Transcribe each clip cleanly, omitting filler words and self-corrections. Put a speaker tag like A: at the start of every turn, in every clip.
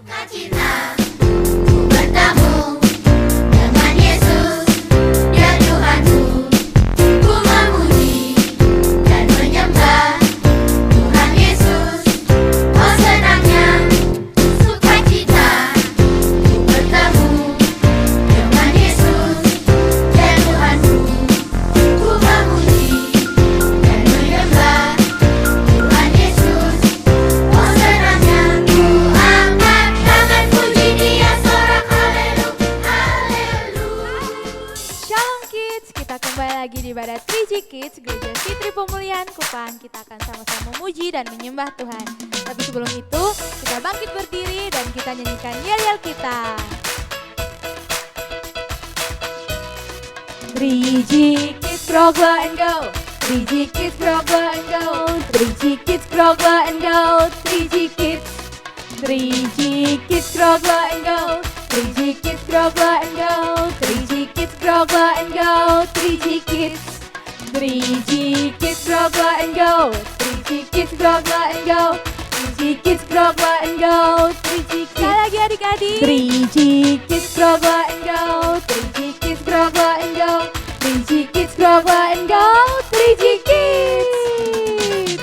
A: Sukacita, ku bertemu dengan Yesus, Dia Tuhanku. Ku memuji dan menyembah Tuhan Yesus. Oh senangnya sukacita, ku bertemu dengan Yesus, Dia Tuhanku. Ku memuji dan menyembah Tuhan Yesus. Oh senangnya ku angkat tangan puji Dia, sorak haleluya, haleluya.
B: Shalom Kids, kita kembali lagi di ibadah 3G Kids Gereja Fitri Pemulihan Kupang. Kita akan sama-sama memuji dan menyembah Tuhan. Tapi sebelum itu, kita bangkit berdiri dan kita nyanyikan yel-yel kita. 3G Kids grow, glow and go. 3G Kids grow, glow and go. 3G Kids grow, glow and go. 3G Kids. 3G Kids grow, glow and go. 3G Kids grow, glow and go. 3G Kids grow, glow and go. 3G Kids. 3G Kids grow, glow and go. 3G Kids grow, glow and go. 3G Kids grow, glow and go. 3G Kids. Sekali lagi adik-adik. 3G Kids grow, glow and go. 3G Kids grow, glow and go. 3G Kids grow, glow and go. 3G Kids.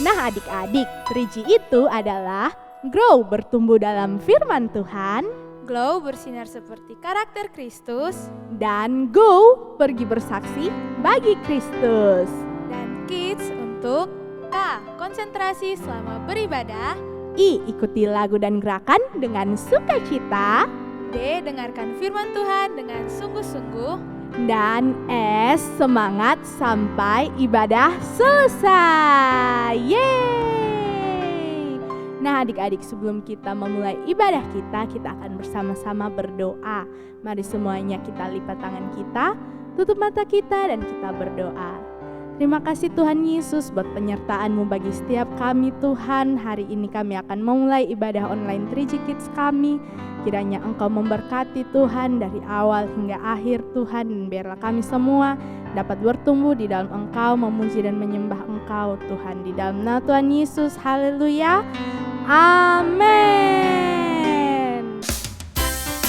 B: Nah adik-adik, 3G itu adalah grow, bertumbuh dalam firman Tuhan. Glow, bersinar seperti karakter Kristus. Dan go, pergi bersaksi bagi Kristus. Dan kids untuk K, konsentrasi selama beribadah. I, ikuti lagu dan gerakan dengan sukacita. D, dengarkan firman Tuhan dengan sungguh-sungguh. Dan S, semangat sampai ibadah selesai. Yeay! Nah adik-adik, sebelum kita memulai ibadah kita akan bersama-sama berdoa. Mari semuanya kita lipat tangan kita, tutup mata kita dan kita berdoa. Terima kasih Tuhan Yesus buat penyertaan-Mu bagi setiap kami Tuhan. Hari ini kami akan memulai ibadah online 3G Kids kami. Kiranya Engkau memberkati Tuhan dari awal hingga akhir Tuhan. Dan biarlah kami semua dapat bertumbuh di dalam Engkau, memuji dan menyembah Engkau Tuhan. Di dalam nama Tuhan Yesus, haleluya, amin.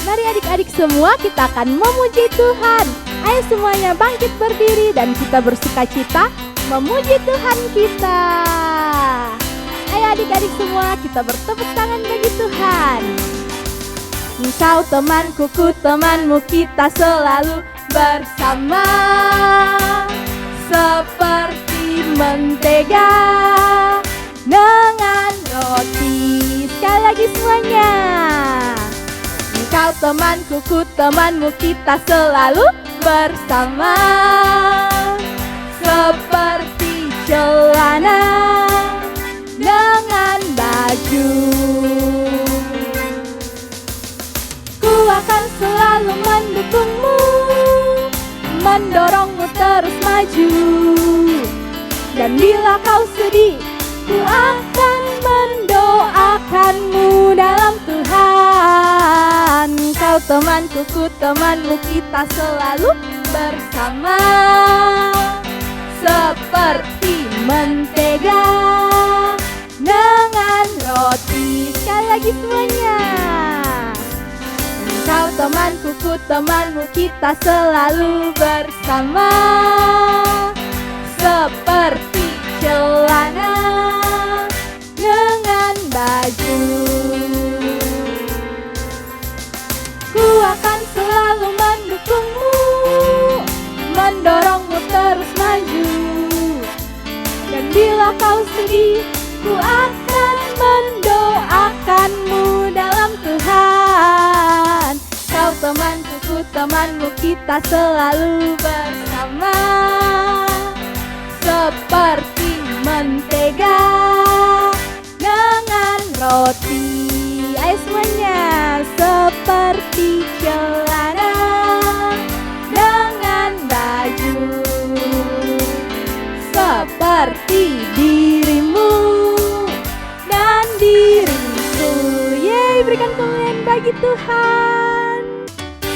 B: Mari adik-adik semua kita akan memuji Tuhan. Ayo semuanya bangkit berdiri dan kita bersukacita memuji Tuhan kita. Ayo adik-adik semua kita bertepuk tangan bagi Tuhan. Engkau temanku, ku temanmu, kita selalu bersama. Seperti mentega dengan roti. Sekali lagi semuanya. Engkau temanku, ku temanmu, kita selalu bersama. Seperti celana dengan baju. Ku akan selalu mendukungmu, mendorongmu terus maju. Dan bila kau sedih, ku akan mendoakanmu dalam Tuhan. Kau temanku, ku temanmu, kita selalu bersama. Seperti mentega dengan roti. Sekali lagi semuanya. Kau temanku, ku temanmu, kita selalu bersama. Seperti celana dengan baju. Ku akan selalu mendukungmu, mendorongmu terus maju. Dan bila kau sedih, ku akan mendoakanmu dalam Tuhan. Kau temanku, ku temanmu, kita selalu bersama. Seperti mentega dengan roti. Ayo semuanya. Seperti celana dengan baju. Seperti dirimu dan diriku. Yeay, berikan kemuliaan bagi Tuhan.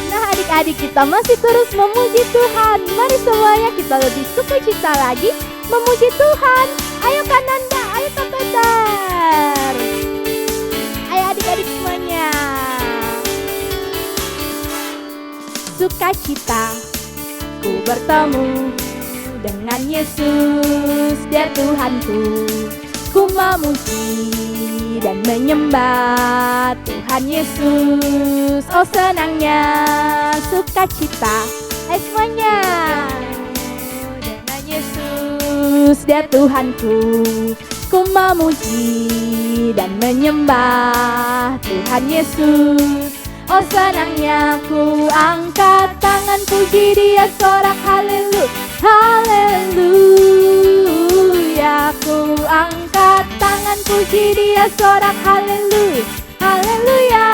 B: Nah adik-adik, kita masih terus memuji Tuhan. Mari semuanya kita lebih sukacita lagi memuji Tuhan. Ayo Kananda, ayo Kak Peter. Ayo adik-adik semuanya. sukacita. Ku bertemu dengan Yesus, Dia Tuhanku. Ku memuji dan menyembah Tuhan Yesus. Oh senangnya sukacita. Ayo semuanya. Dengan Yesus, Dia Tuhanku. Ku memuji dan menyembah Tuhan Yesus. Oh senangnya ku angkat tangan puji Dia, sorak haleluya, haleluya. Ku angkat tangan puji Dia, sorak haleluya, haleluya.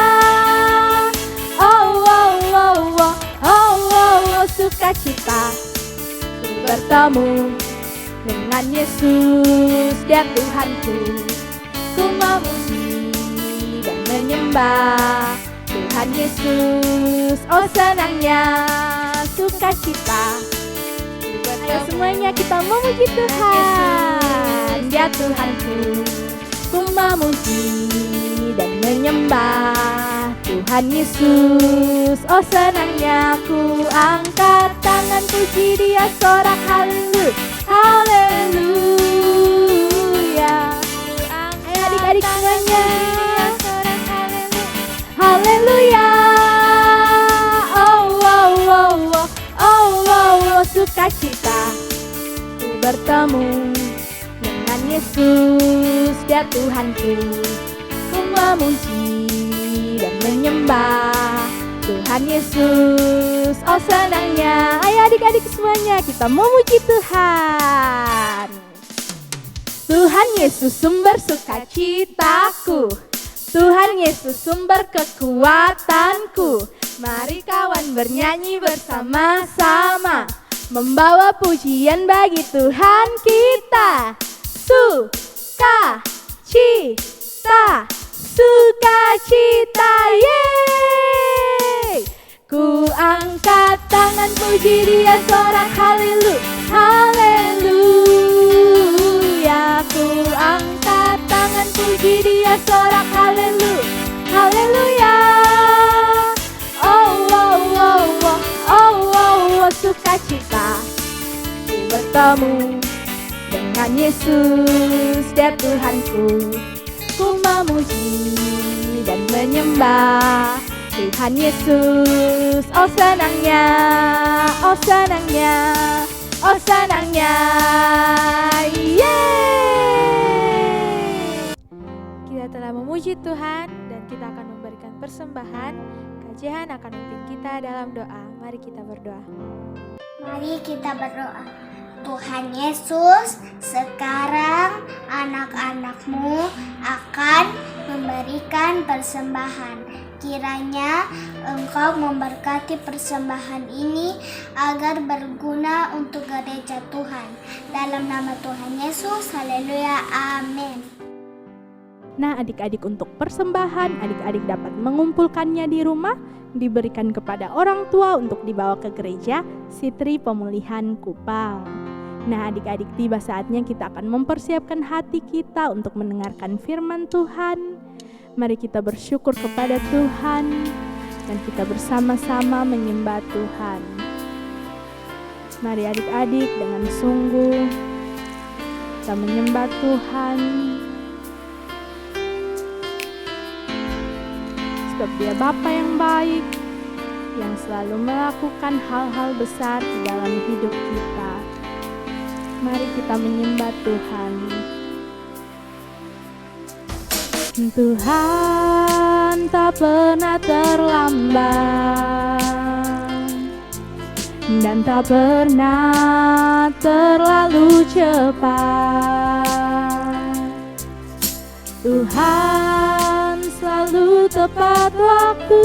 B: Oh, oh, oh, oh, oh, oh, oh, sukacita. Ku bertemu dengan Yesus, Dia Tuhanku. Ku memuji dan menyembah Tuhan Yesus. Oh senangnya sukacita. Ayo semuanya kita memuji Tuhan, Dia Tuhanku. Ku memuji dan menyembah Tuhan Yesus. Oh senangnya ku angkat tangan puji Dia, sorak haleluya, haleluya. Ayo adik-adik semuanya, haleluya. Oh, oh, oh, oh, oh, oh, oh, sukacita. Ku bertemu dengan Yesus, Dia Tuhanku. Ku memuji dan menyembah Tuhan Yesus. Oh senangnya. Ayo adik-adik semuanya kita memuji Tuhan. Tuhan Yesus sumber sukacitaku, Tuhan Yesus sumber kekuatanku. Mari kawan bernyanyi bersama-sama, membawa pujian bagi Tuhan kita. Sukacita, sukacita, yeay. Ku angkat tangan puji Dia, sorak haleluya, haleluya. Ku angkat tangan puji Dia, sorak haleluya, haleluya. Oh, oh, oh, oh, oh, oh, oh, sukacita. Ku bertemu dengan Yesus, Dia Tuhanku. Ku memuji dan menyembah Tuhan Yesus. Oh senangnya, oh senangnya, oh senangnya, yeay. Kita telah memuji Tuhan dan kita akan memberikan persembahan. Kajian akan memimpin kita dalam doa. Mari kita berdoa.
C: Mari kita berdoa. Tuhan Yesus, sekarang anak-anak-Mu akan memberikan persembahan. Kiranya Engkau memberkati persembahan ini agar berguna untuk gereja Tuhan. Dalam nama Tuhan Yesus, haleluya, amin.
B: Nah adik-adik, untuk persembahan adik-adik dapat mengumpulkannya di rumah, diberikan kepada orang tua untuk dibawa ke gereja Sitri Pemulihan Kupang. Nah adik-adik, tiba saatnya kita akan mempersiapkan hati kita untuk mendengarkan firman Tuhan. Mari kita bersyukur kepada Tuhan dan kita bersama-sama menyembah Tuhan. Mari adik-adik dengan sungguh kita menyembah Tuhan. Sebab Dia Bapa yang baik, yang selalu melakukan hal-hal besar di dalam hidup kita. Mari kita menyembah Tuhan. Tuhan tak pernah terlambat dan tak pernah terlalu cepat. Tuhan selalu tepat waktu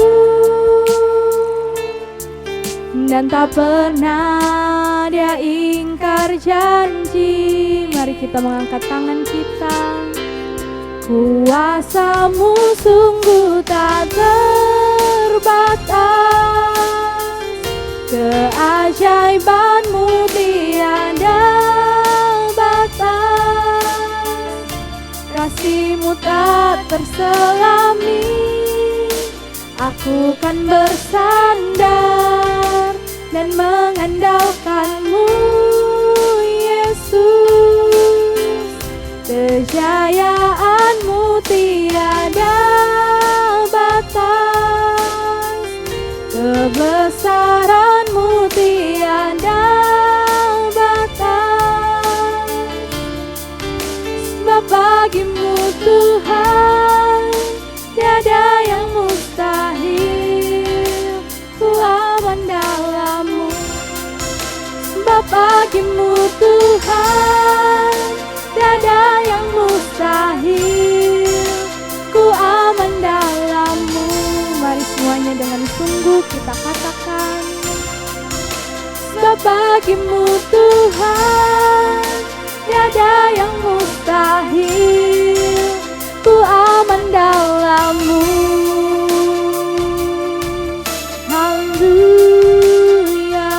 B: dan tak pernah Dia ingkar janji. Mari kita mengangkat tangan kita. Kuasa-Mu sungguh tak terbatas, keajaiban-Mu tiada batas, kasih-Mu tak terselami. Aku kan bersandar dan mengandalkan-Mu, Yesus. Kejayaan-Mu tiada batas, kebesaran-Mu tiada batas. Sebab bagi-Mu Tuhan tiada yang mustahil, ku aman dalam-Mu. Sebab bagi-Mu Tuhan tiada yang mustahil, ku aman dalam-Mu. Mari semuanya dengan sungguh kita katakan, sebab bagi-Mu Tuhan tiada yang mustahil, ku aman dalam-Mu. Haleluya.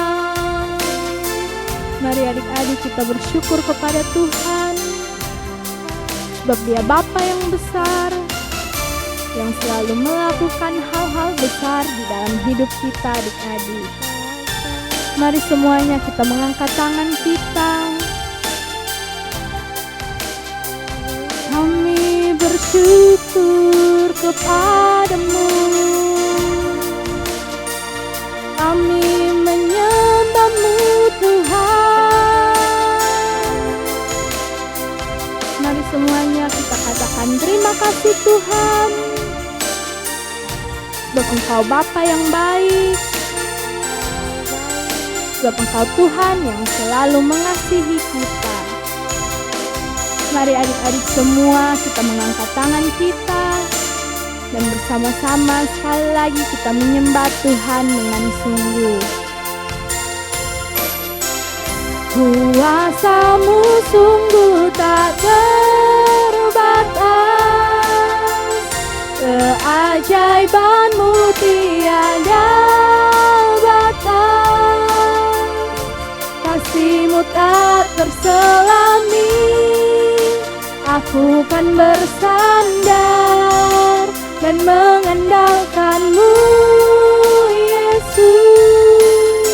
B: Mari adik-adik kita bersyukur kepada Tuhan, sebab Dia Bapa yang besar, yang selalu melakukan hal-hal besar di dalam hidup kita adik-adik. Mari semuanya kita mengangkat tangan kita. Kami bersyukur kepada-Mu, kami menyembah-Mu Tuhan. Mari semuanya kita katakan terima kasih Tuhan, sebab Engkau Bapa yang baik, sebab Engkau Tuhan yang selalu mengasihi kita. Mari adik-adik semua kita mengangkat tangan kita dan bersama-sama sekali lagi kita menyembah Tuhan dengan sungguh. Kuasa-Mu sungguh tak terbatas, keajaiban-Mu tiada batas, kasih-Mu tak terselami. Aku kan bersandar dan mengandalkan-Mu, Yesus.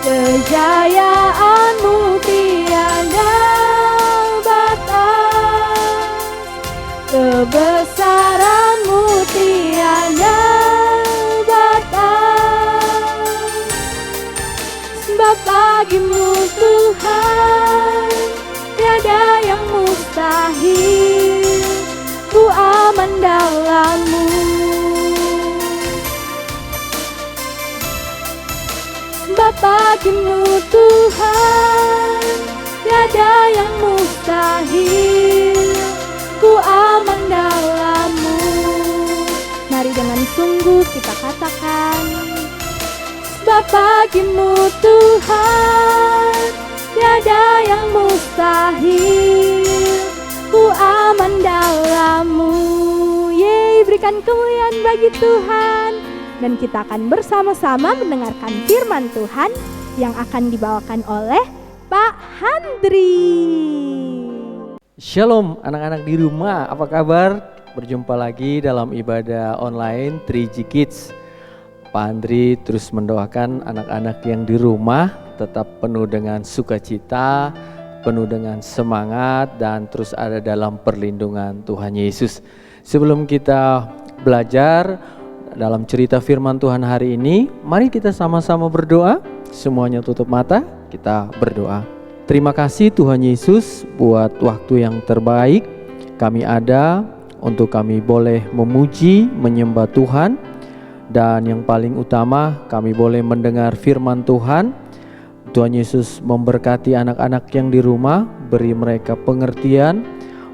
B: Kejayaan-Mu tiada batas, kebesaran-Mu tiada batas. Sebab bagi-Mu Tuhan tiada yang mustahil, ku aman dalam-Mu. Sebab bagi-Mu Tuhan tiada yang mustahil, ku aman dalam-Mu. Mari dengan sungguh kita katakan, sebab bagi-Mu Tuhan tiada yang mustahil, ku aman dalam-Mu. Yeay, berikan kemuliaan bagi Tuhan. Dan kita akan bersama-sama mendengarkan firman Tuhan yang akan dibawakan oleh Pak Handri.
D: Shalom anak-anak di rumah, apa kabar? Berjumpa lagi dalam ibadah online 3G Kids. Pak Handri terus mendoakan anak-anak yang di rumah tetap penuh dengan sukacita, penuh dengan semangat, dan terus ada dalam perlindungan Tuhan Yesus. Sebelum kita belajar dalam cerita firman Tuhan hari ini, mari kita sama-sama berdoa. Semuanya tutup mata, kita berdoa. Terima kasih Tuhan Yesus buat waktu yang terbaik kami ada untuk kami boleh memuji, menyembah Tuhan. Dan yang paling utama, kami boleh mendengar firman Tuhan. Tuhan Yesus memberkati anak-anak yang di rumah, beri mereka pengertian,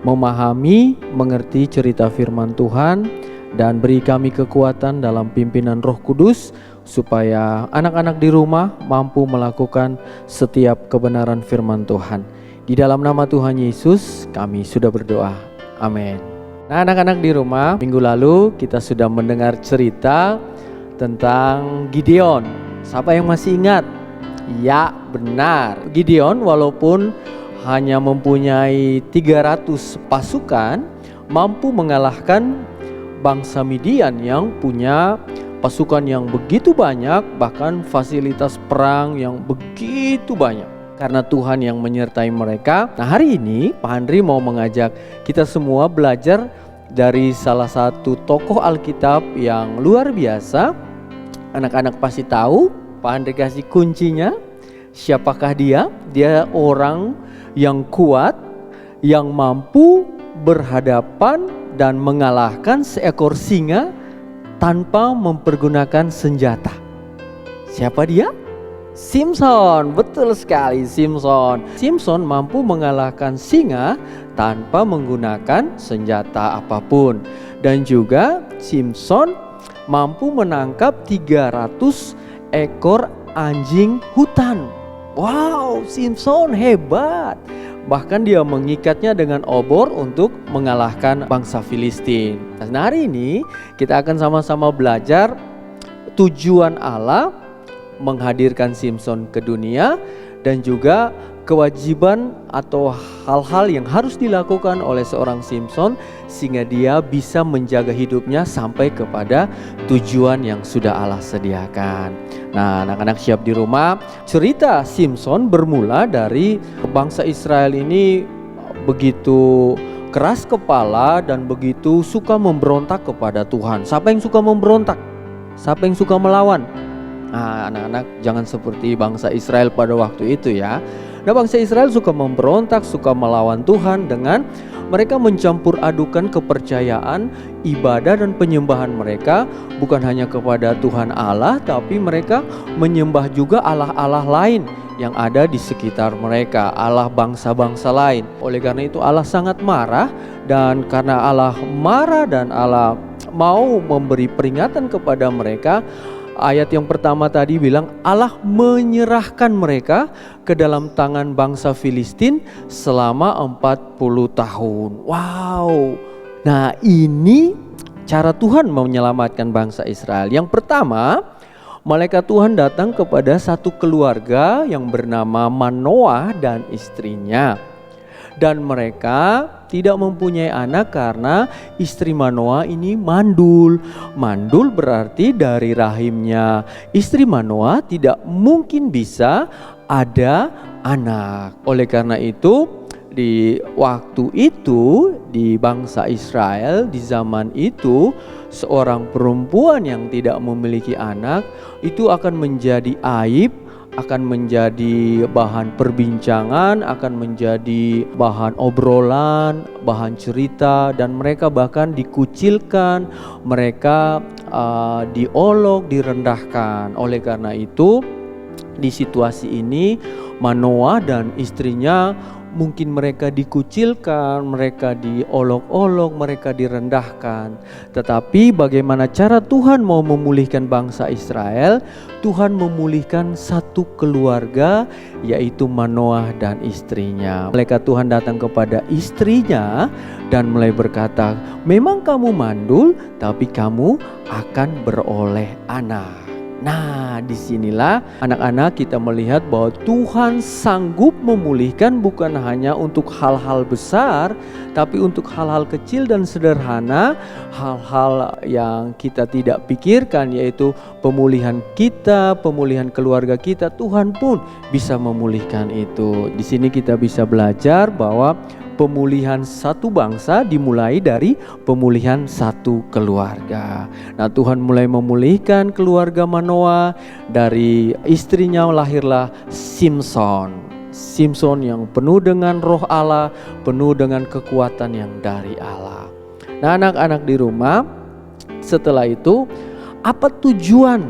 D: memahami, mengerti cerita firman Tuhan, dan beri kami kekuatan dalam pimpinan Roh Kudus, supaya anak-anak di rumah mampu melakukan setiap kebenaran firman Tuhan. Di dalam nama Tuhan Yesus kami sudah berdoa, amin. Nah, anak-anak di rumah, minggu lalu kita sudah mendengar cerita tentang Gideon. Siapa yang masih ingat? Ya, benar. Gideon walaupun hanya mempunyai 300 pasukan, mampu mengalahkan bangsa Midian yang punya pasukan yang begitu banyak, bahkan fasilitas perang yang begitu banyak. Karena Tuhan yang menyertai mereka. Nah, hari ini Pak Andri mau mengajak kita semua belajar dari salah satu tokoh Alkitab yang luar biasa. Anak-anak pasti tahu, Pak Andri kasih kuncinya. Siapakah dia? Dia orang yang kuat, yang mampu berhadapan dan mengalahkan seekor singa tanpa mempergunakan senjata. Siapa dia? Simson. Betul sekali, Simson. Simson mampu mengalahkan singa tanpa menggunakan senjata apapun. Dan juga Simson mampu menangkap 300 ekor anjing hutan. Wow, Simson hebat. Bahkan dia mengikatnya dengan obor untuk mengalahkan bangsa Filistin. Nah, hari ini kita akan sama-sama belajar tujuan Allah menghadirkan Simson ke dunia, dan juga kewajiban atau hal-hal yang harus dilakukan oleh seorang Simson sehingga dia bisa menjaga hidupnya sampai kepada tujuan yang sudah Allah sediakan. Nah, anak-anak siap di rumah. Cerita Simson bermula dari bangsa Israel ini begitu keras kepala dan begitu suka memberontak kepada Tuhan. Siapa yang suka memberontak? Siapa yang suka melawan? Nah, anak-anak jangan seperti bangsa Israel pada waktu itu ya. Nah, bangsa Israel suka memberontak, suka melawan Tuhan dengan mereka mencampur adukan kepercayaan, ibadah dan penyembahan mereka bukan hanya kepada Tuhan Allah, tapi mereka menyembah juga Allah-Allah lain yang ada di sekitar mereka, Allah bangsa-bangsa lain. Oleh karena itu Allah sangat marah, dan karena Allah marah dan Allah mau memberi peringatan kepada mereka, ayat yang pertama tadi bilang Allah menyerahkan mereka ke dalam tangan bangsa Filistin selama 40 tahun. Wow. Nah, ini cara Tuhan menyelamatkan bangsa Israel. Yang pertama, malaikat Tuhan datang kepada satu keluarga yang bernama Manoah dan istrinya. Dan mereka tidak mempunyai anak karena istri Manoah ini mandul. Mandul berarti dari rahimnya istri Manoah tidak mungkin bisa ada anak. Oleh karena itu, di waktu itu di bangsa Israel di zaman itu, seorang perempuan yang tidak memiliki anak itu akan menjadi aib, akan menjadi bahan perbincangan, akan menjadi bahan obrolan, bahan cerita, dan mereka bahkan dikucilkan, mereka diolok, direndahkan. Oleh karena itu, di situasi ini Manoah dan istrinya mungkin mereka dikucilkan, mereka diolok-olok, mereka direndahkan. Tetapi bagaimana cara Tuhan mau memulihkan bangsa Israel? Tuhan memulihkan satu keluarga, yaitu Manoah dan istrinya. Malaikat Tuhan datang kepada istrinya dan mulai berkata, memang kamu mandul, tapi kamu akan beroleh anak. Nah, disinilah anak-anak kita melihat bahwa Tuhan sanggup memulihkan bukan hanya untuk hal-hal besar, tapi untuk hal-hal kecil dan sederhana, hal-hal yang kita tidak pikirkan, yaitu pemulihan kita, pemulihan keluarga kita. Tuhan pun bisa memulihkan itu. Di sini kita bisa belajar bahwa pemulihan satu bangsa dimulai dari pemulihan satu keluarga. Nah, Tuhan mulai memulihkan keluarga Manoah. Dari istrinya lahirlah Simson. Simson yang penuh dengan roh Allah, penuh dengan kekuatan yang dari Allah. Nah, anak-anak di rumah, setelah itu apa tujuan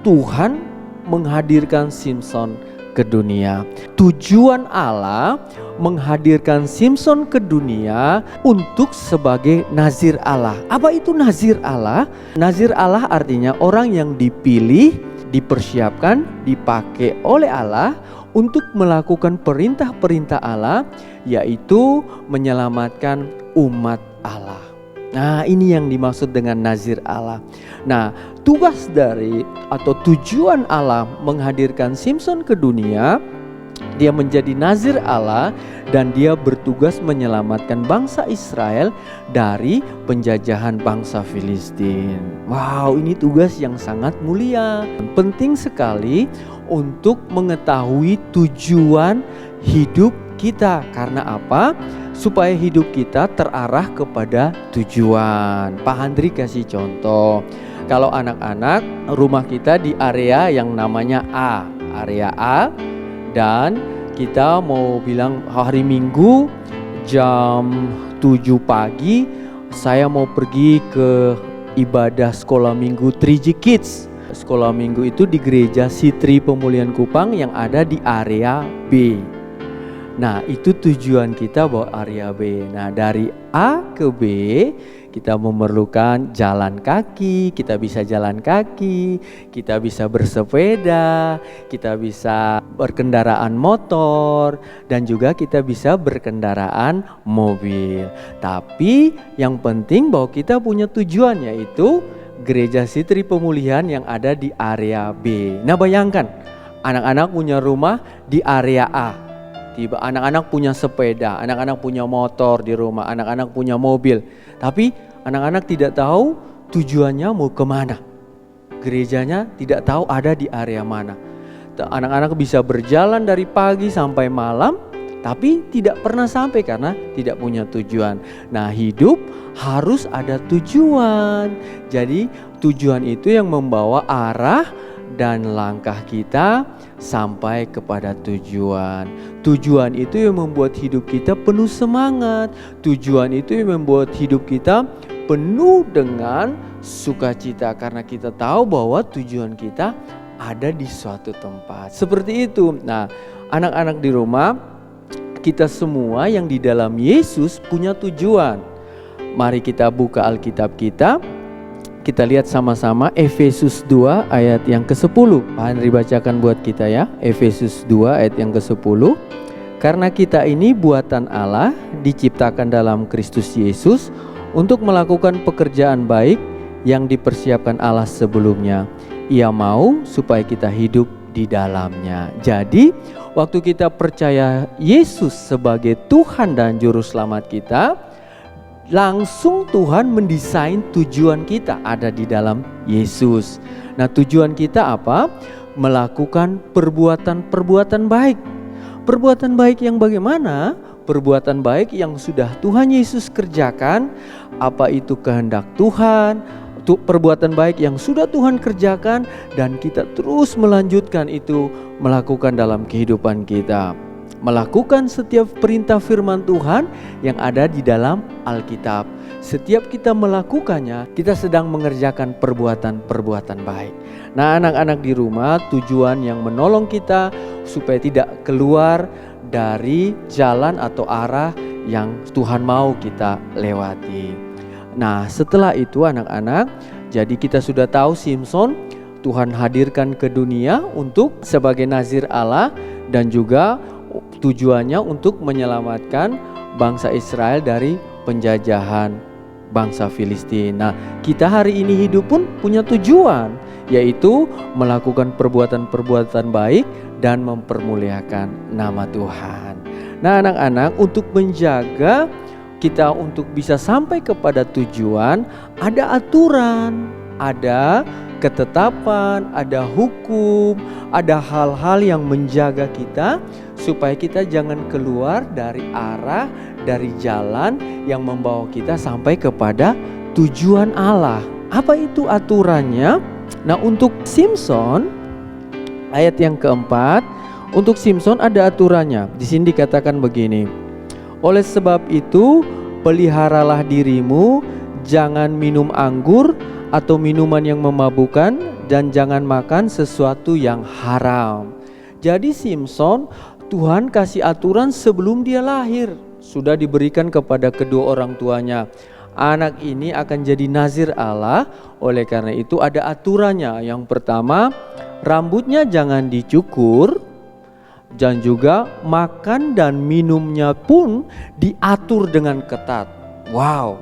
D: Tuhan menghadirkan Simson ke dunia? Tujuan Allah menghadirkan Simson ke dunia untuk sebagai nazir Allah. Apa itu nazir Allah? Nazir Allah artinya orang yang dipilih, dipersiapkan, dipakai oleh Allah untuk melakukan perintah-perintah Allah, yaitu menyelamatkan umat Allah. Nah, ini yang dimaksud dengan nazir Allah. Nah, tugas dari atau tujuan Allah menghadirkan Simson ke dunia, Dia menjadi nazir Allah dan dia bertugas menyelamatkan bangsa Israel dari penjajahan bangsa Filistin. Wow, ini tugas yang sangat mulia. Penting sekali untuk mengetahui tujuan hidup kita. Karena apa? Supaya hidup kita terarah kepada tujuan. Pak Handri kasih contoh. Kalau anak-anak, rumah kita di area yang namanya A, area A, dan kita mau bilang hari Minggu jam 7 pagi saya mau pergi ke ibadah sekolah minggu 3G Kids. Sekolah minggu itu di gereja Sitri Pemulihan Kupang yang ada di area B. Nah, itu tujuan kita bawa area B. Nah, dari A ke B kita memerlukan jalan kaki, kita bisa jalan kaki, kita bisa bersepeda, kita bisa berkendaraan motor, dan juga kita bisa berkendaraan mobil. Tapi yang penting bahwa kita punya tujuan, yaitu Gereja Sitri Pemulihan yang ada di area B. Nah, bayangkan anak-anak punya rumah di area A. Tiba anak-anak punya sepeda, anak-anak punya motor di rumah, anak-anak punya mobil. Tapi anak-anak tidak tahu tujuannya mau kemana. Gerejanya tidak tahu ada di area mana. Anak-anak bisa berjalan dari pagi sampai malam, tapi tidak pernah sampai karena tidak punya tujuan. Nah, hidup harus ada tujuan. Jadi tujuan itu yang membawa arah dan langkah kita sampai kepada tujuan. Tujuan itu yang membuat hidup kita penuh semangat. Tujuan itu yang membuat hidup kita penuh dengan sukacita karena kita tahu bahwa tujuan kita ada di suatu tempat. Seperti itu. Nah, anak-anak di rumah, kita semua yang di dalam Yesus punya tujuan. Mari kita buka Alkitab kita. Kita lihat sama-sama Efesus 2 ayat yang ke-10. Pak Henry bacakan buat kita ya. Efesus 2 ayat yang ke-10. Karena kita ini buatan Allah, diciptakan dalam Kristus Yesus untuk melakukan pekerjaan baik yang dipersiapkan Allah sebelumnya. Ia mau supaya kita hidup di dalamnya. Jadi, waktu kita percaya Yesus sebagai Tuhan dan Juru Selamat kita, langsung Tuhan mendesain tujuan kita ada di dalam Yesus. Nah, tujuan kita apa? Melakukan perbuatan-perbuatan baik. Perbuatan baik yang bagaimana? Perbuatan baik yang sudah Tuhan Yesus kerjakan. Apa itu kehendak Tuhan? Perbuatan baik yang sudah Tuhan kerjakan dan kita terus melanjutkan itu, melakukan dalam kehidupan kita. Melakukan setiap perintah firman Tuhan yang ada di dalam Alkitab. Setiap kita melakukannya, kita sedang mengerjakan perbuatan-perbuatan baik. Nah, anak-anak di rumah, tujuan yang menolong kita supaya tidak keluar dari jalan atau arah yang Tuhan mau kita lewati. Nah, setelah itu anak-anak, jadi kita sudah tahu Simson Tuhan hadirkan ke dunia untuk sebagai nazir Allah dan juga tujuannya untuk menyelamatkan bangsa Israel dari penjajahan bangsa Filistin. Nah, kita hari ini hidup pun punya tujuan, yaitu melakukan perbuatan-perbuatan baik dan mempermuliakan nama Tuhan. Nah, anak-anak, untuk menjaga kita untuk bisa sampai kepada tujuan, ada aturan, ada ketetapan, ada hukum, ada hal-hal yang menjaga kita supaya kita jangan keluar dari arah, dari jalan yang membawa kita sampai kepada tujuan Allah. Apa itu aturannya? Nah, untuk Simson, ayat yang keempat, untuk Simson ada aturannya. Di sini dikatakan begini. Oleh sebab itu, peliharalah dirimu, jangan minum anggur atau minuman yang memabukkan, dan jangan makan sesuatu yang haram. Jadi Simson, Tuhan kasih aturan sebelum dia lahir. Sudah diberikan kepada kedua orang tuanya. Anak ini akan jadi nazir Allah, oleh karena itu ada aturannya. Yang pertama, rambutnya jangan dicukur, dan juga makan dan minumnya pun diatur dengan ketat. Wow,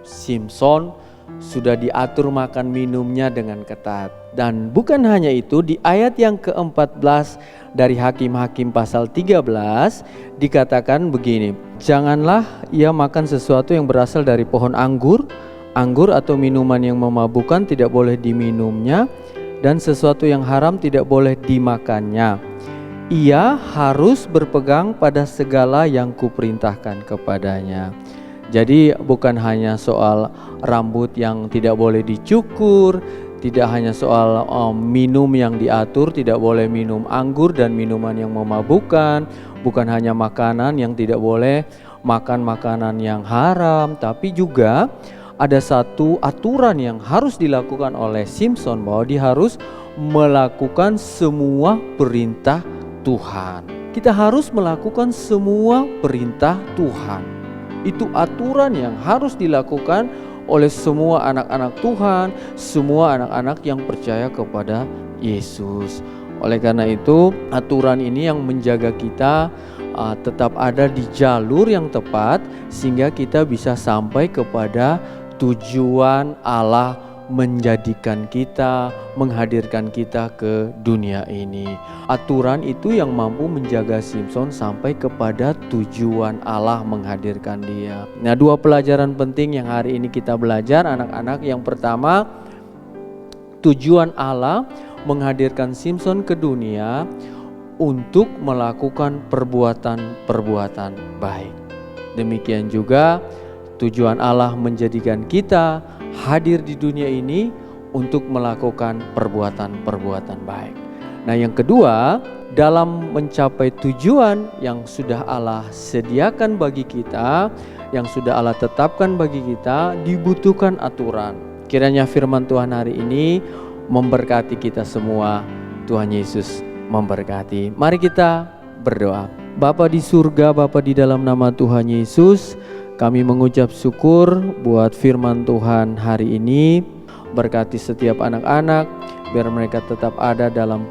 D: Simson sudah diatur makan minumnya dengan ketat. Dan bukan hanya itu, di ayat yang ke-14 dari Hakim-Hakim pasal 13 dikatakan begini, janganlah ia makan sesuatu yang berasal dari pohon anggur atau minuman yang memabukkan tidak boleh diminumnya, dan sesuatu yang haram tidak boleh dimakannya. Ia harus berpegang pada segala yang kuperintahkan kepadanya. Jadi bukan hanya soal rambut yang tidak boleh dicukur, tidak hanya soal minum yang diatur, tidak boleh minum anggur dan minuman yang memabukkan, bukan hanya makanan yang tidak boleh makan makanan yang haram, tapi juga ada satu aturan yang harus dilakukan oleh Simson, bahwa dia harus melakukan semua perintah Tuhan. Kita harus melakukan semua perintah Tuhan. Itu aturan yang harus dilakukan oleh semua anak-anak Tuhan, semua anak-anak yang percaya kepada Yesus. Oleh karena itu, aturan ini yang menjaga kita tetap ada di jalur yang tepat, sehingga kita bisa sampai kepada tujuan Allah menjadikan kita, menghadirkan kita ke dunia ini. Aturan itu yang mampu menjaga Simson sampai kepada tujuan Allah menghadirkan dia. Nah, dua pelajaran penting yang hari ini kita belajar anak-anak. Yang pertama, tujuan Allah menghadirkan Simson ke dunia untuk melakukan perbuatan-perbuatan baik. Demikian juga tujuan Allah menjadikan kita hadir di dunia ini untuk melakukan perbuatan-perbuatan baik. Nah, yang kedua, dalam mencapai tujuan yang sudah Allah sediakan bagi kita, yang sudah Allah tetapkan bagi kita, dibutuhkan aturan. Kiranya firman Tuhan hari ini memberkati kita semua. Tuhan Yesus memberkati. Mari kita berdoa. Bapa di surga, Bapa di dalam nama Tuhan Yesus, kami mengucap syukur buat firman Tuhan hari ini. Berkati setiap anak-anak, biar mereka tetap ada dalam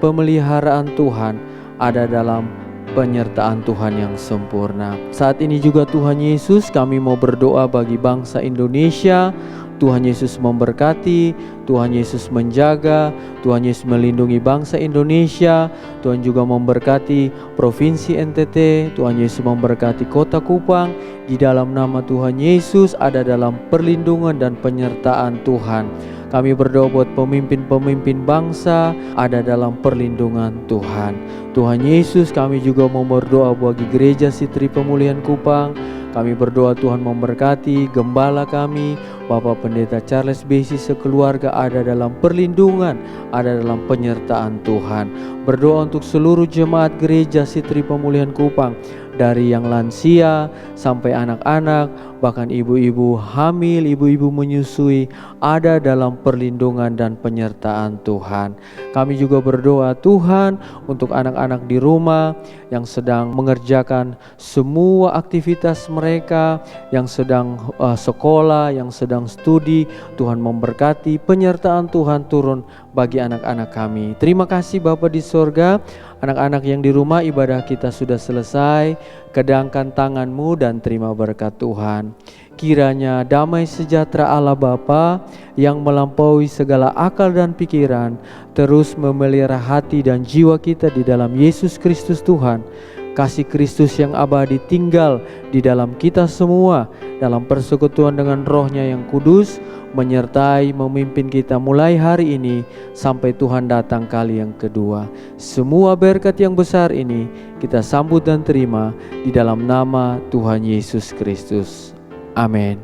D: pemeliharaan Tuhan, ada dalam penyertaan Tuhan yang sempurna. Saat ini juga Tuhan Yesus, kami mau berdoa bagi bangsa Indonesia. Tuhan Yesus memberkati, Tuhan Yesus menjaga, Tuhan Yesus melindungi bangsa Indonesia. Tuhan juga memberkati Provinsi NTT, Tuhan Yesus memberkati Kota Kupang. Di dalam nama Tuhan Yesus ada dalam perlindungan dan penyertaan Tuhan. Kami berdoa buat pemimpin-pemimpin bangsa ada dalam perlindungan Tuhan. Tuhan Yesus, kami juga mau berdoa bagi Gereja Sitri Pemulihan Kupang. Kami berdoa Tuhan memberkati gembala kami, Bapak Pendeta Charles Besi sekeluarga ada dalam perlindungan, ada dalam penyertaan Tuhan. Berdoa untuk seluruh jemaat Gereja Sitri Pemulihan Kupang, dari yang lansia sampai anak-anak, bahkan ibu-ibu hamil, ibu-ibu menyusui, ada dalam perlindungan dan penyertaan Tuhan. Kami juga berdoa Tuhan untuk anak-anak di rumah yang sedang mengerjakan semua aktivitas mereka, yang sedang sekolah, yang sedang studi. Tuhan memberkati, penyertaan Tuhan turun bagi anak-anak kami. Terima kasih Bapa di sorga. Anak-anak yang di rumah, ibadah kita sudah selesai. Kedangkan tangan-Mu dan terima berkat Tuhan. Kiranya damai sejahtera Allah Bapa yang melampaui segala akal dan pikiran terus memelihara hati dan jiwa kita di dalam Yesus Kristus Tuhan. Kasih Kristus yang abadi tinggal di dalam kita semua, dalam persekutuan dengan Roh-Nya yang kudus, menyertai memimpin kita mulai hari ini sampai Tuhan datang kali yang kedua. Semua berkat yang besar ini kita sambut dan terima di dalam nama Tuhan Yesus Kristus. Amin.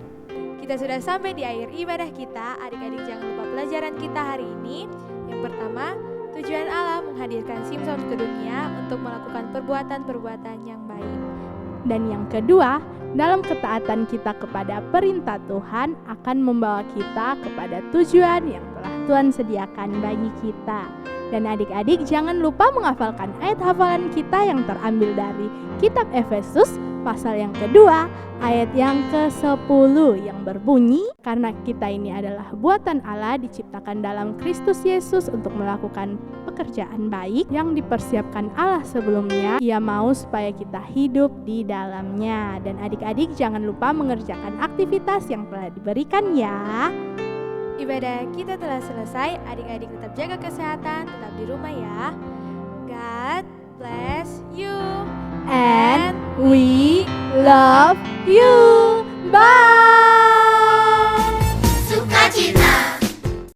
B: Kita sudah sampai di akhir ibadah kita. Adik-adik jangan lupa pelajaran kita hari ini. Yang pertama, tujuan Allah menghadirkan Simson ke dunia untuk melakukan perbuatan-perbuatan yang baik.
E: Dan yang kedua, dalam ketaatan kita kepada perintah Tuhan akan membawa kita kepada tujuan yang telah Tuhan sediakan bagi kita. Dan adik-adik jangan lupa menghafalkan ayat hafalan kita yang terambil dari kitab Efesus pasal yang kedua, ayat yang ke-10 yang berbunyi, karena kita ini adalah buatan Allah diciptakan dalam Kristus Yesus untuk melakukan pekerjaan baik yang dipersiapkan Allah sebelumnya, Ia mau supaya kita hidup di dalamnya. Dan adik-adik jangan lupa mengerjakan aktivitas yang telah diberikan ya.
B: Ibadah kita telah selesai, adik-adik tetap jaga kesehatan, tetap di rumah ya. God bless you.
E: And we love you. Bye.